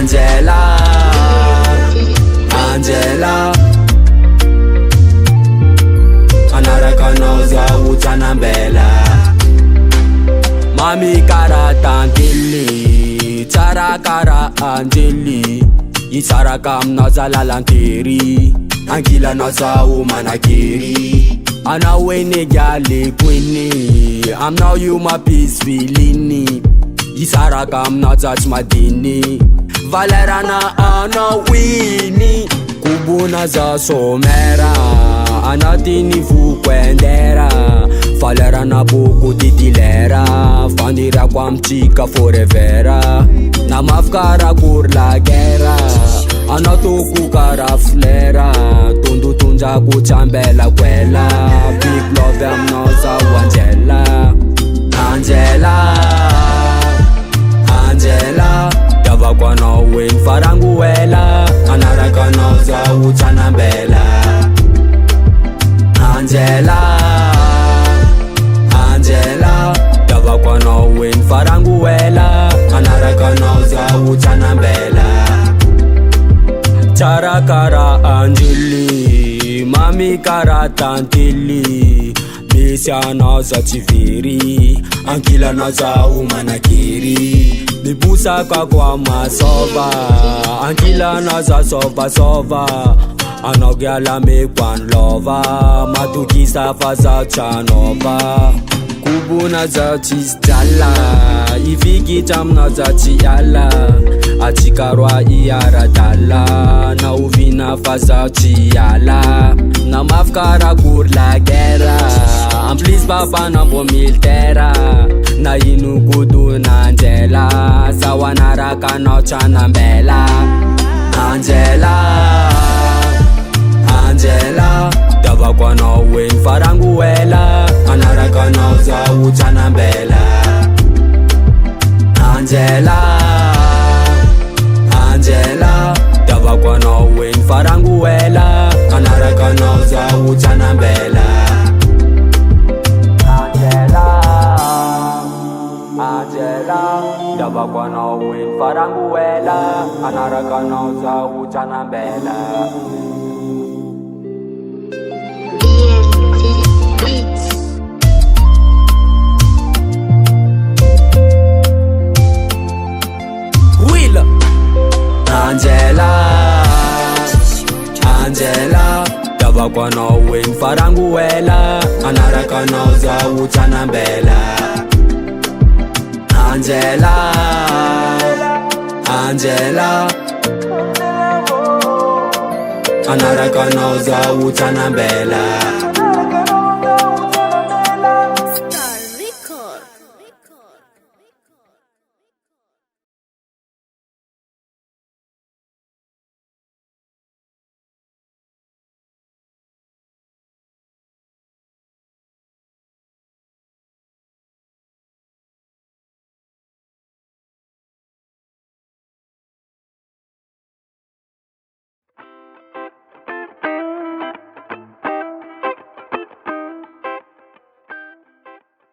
Angela, Angela, anaraka nauza utsanambela. Mami kara tantili, tsara kara Angeli, itsaraka aminao zalalantery, ankilanao za omanakely. Anao hoe negaly kwiny, aminao io mampisy viliny, isaraka aminao tsatsy madiny. Valerana anao winy, kobona za somera, anatiny vokoendera. Valerana boko titilera, fandirako amitsika forevera. Na mafy karakory la guerra, anao toko kara flera. Tondotondrako tsambela kwela, big love aminao zaho Angela. Angela, Angela, davako anao hoe ny farango ela, anaraka anao zaho tsanambela. Angela, Angela, davako anao hoe ny farango ela, anaraka anao zaho tsanambela. Tsara kara Angeli, mami kara tantely, misy anao za tsy very, ankilanao zaho manakery. Mibosaka kwa masova, ankilanao za sovasova, anao gialameko any lova, matokisa fa zaho tsanova. Kobona zaho tsisy jala, ivikitra aminao zaho tsy ala, atsika roa hiara-dala, na ovina fa zaho tsy ala. Na mafy karakory la guerra, en plus papana mbo militaire, na ino kodona Angela, zaho anaraka anao tsanambela. Angela, Angela, davako anao hoe ny farango ela, anaraka anao zaho tsanambela. Angela, Angela, davako anao hoe ny farango ela, anaraka anao zaho tsanambela. Angela, Angela, davako anao hoe ny farango ela, anaraka anao zaho tsanambela. Angela, Angela, davako anao hoe ny farango ela, anaraka anao zaho tsanambela. Angela, Angela, anaraka anao zaho tsanambela.